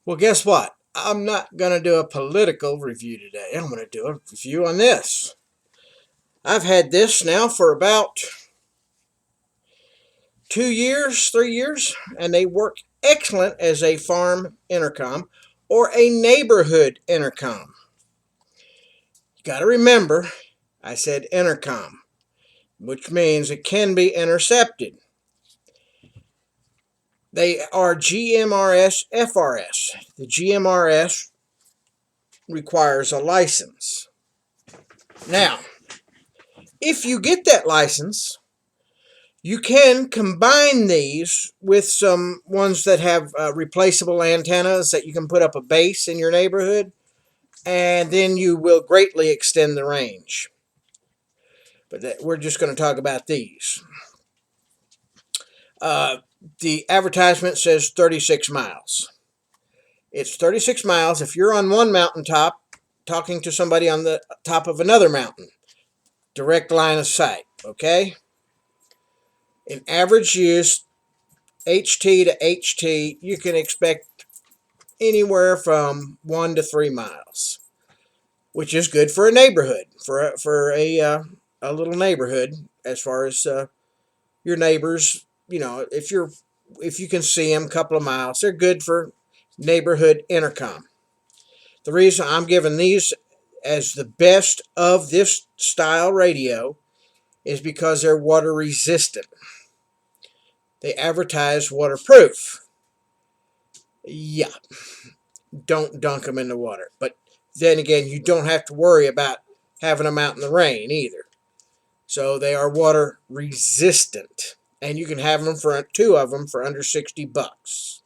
Well, guess what? I'm not going to do a political review today. I'm going to do a review on this. I've had this now for about 2 years, 3 years, and they work excellent as a farm intercom or a neighborhood intercom. You got to remember, I said intercom, which means it can be intercepted. They are GMRS, FRS. The GMRS requires a license. Now, if you get that license, you can combine these with some ones that have replaceable antennas that you can put up a base in your neighborhood, and then you will greatly extend the range. But we're just going to talk about these. The advertisement says 36 miles. It's 36 miles if you're on one mountaintop talking to somebody on the top of another mountain. Direct line of sight, okay? In average use, HT to HT, you can expect anywhere from 1 to 3 miles, which is good for a neighborhood, for a little neighborhood, as far as your neighbors. You know, if you can see them a couple of miles, they're good for neighborhood intercom. The reason I'm giving these as the best of this style radio is because they're water resistant. They advertise waterproof. Yeah, don't dunk them in the water. But then again, you don't have to worry about having them out in the rain either. So they are water resistant. And you can have them for 2 of them for under $60.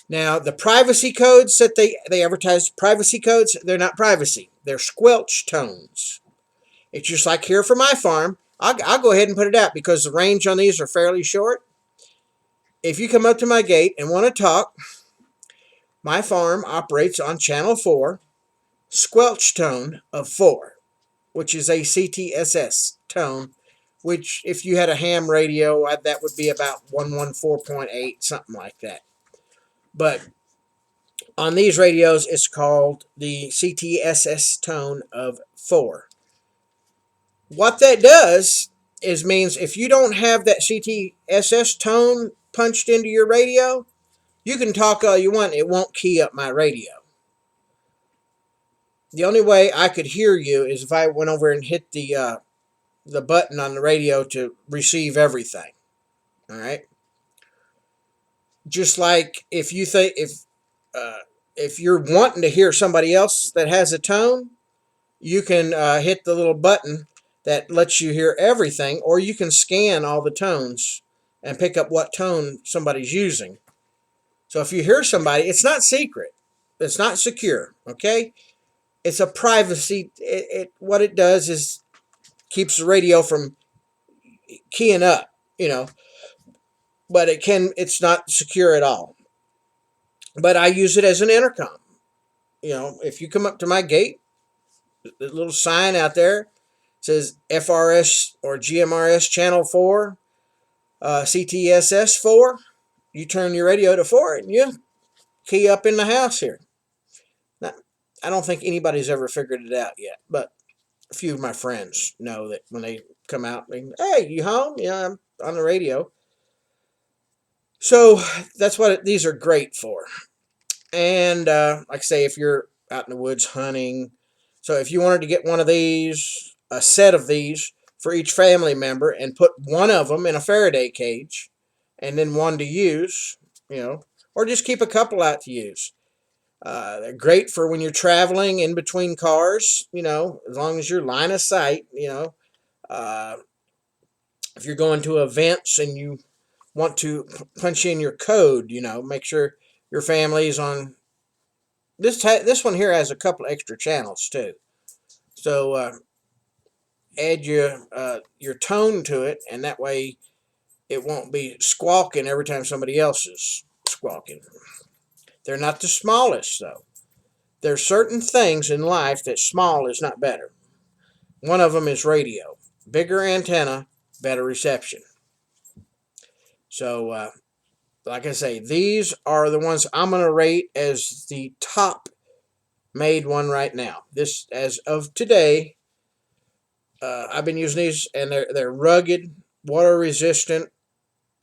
Now, the privacy codes that they advertise, privacy codes, they're not privacy. They're squelch tones. It's just like here for my farm. I'll go ahead and put it out because the range on these are fairly short. If you come up to my gate and want to talk, my farm operates on channel 4, squelch tone of 4, which is a CTSS tone, which if you had a ham radio, that would be about 114.8, something like that. But on these radios, it's called the CTSS tone of 4. What that does is means if you don't have that CTSS tone punched into your radio, you can talk all you want. It won't key up my radio. The only way I could hear you is if I went over and hit the button on the radio to receive everything. All right. Just like if you think if you're wanting to hear somebody else that has a tone, you can hit the little button that lets you hear everything, or you can scan all the tones and pick up what tone somebody's using. So if you hear somebody, it's not secret. It's not secure, okay? It's a privacy. What it does is keeps the radio from keying up, you know, but it's not secure at all. But I use it as an intercom. You know, if you come up to my gate, the little sign out there says FRS or GMRS channel 4, CTSS 4. You turn your radio to 4 and you key up in the house here. Now, I don't think anybody's ever figured it out yet, but a few of my friends know that when they come out, they, hey, you home? Yeah, I'm on the radio. So that's what these are great for. And like I say, if you're out in the woods hunting, so if you wanted to get one of these, a set of these for each family member, and put one of them in a Faraday cage, and then one to use, you know, or just keep a couple out to use. They're great for when you're traveling in between cars, you know, as long as you're line of sight, you know. If you're going to events and you want to punch in your code, you know, make sure your family's on. This one here has a couple extra channels too. So add your tone to it, and that way it won't be squawking every time somebody else is squawking. They're not the smallest, though. There's certain things in life that small is not better. One of them is radio. Bigger antenna, better reception. So like I say, these are the ones I'm going to rate as the top made one right now. This, as of today, I've been using these, and they're rugged, water resistant,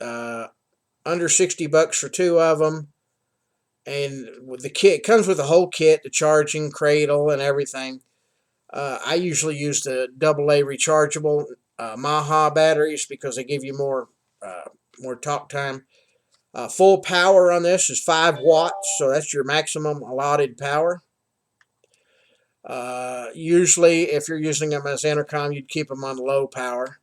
under $60 for two of them. And with the kit, it comes with the whole kit, the charging cradle and everything. I usually use the AA rechargeable Maha batteries because they give you more talk time. Full power on this is 5 watts, so that's your maximum allotted power. Usually, if you're using them as intercom, you'd keep them on low power.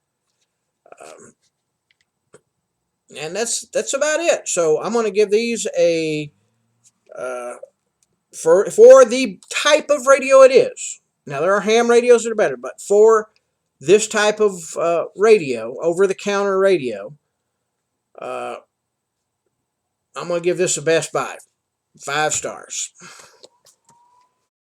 And that's about it. So I'm going to give these a for the type of radio it is. Now there are ham radios that are better, but for this type of radio, over-the-counter radio, I'm going to give this a Best Buy. 5 stars.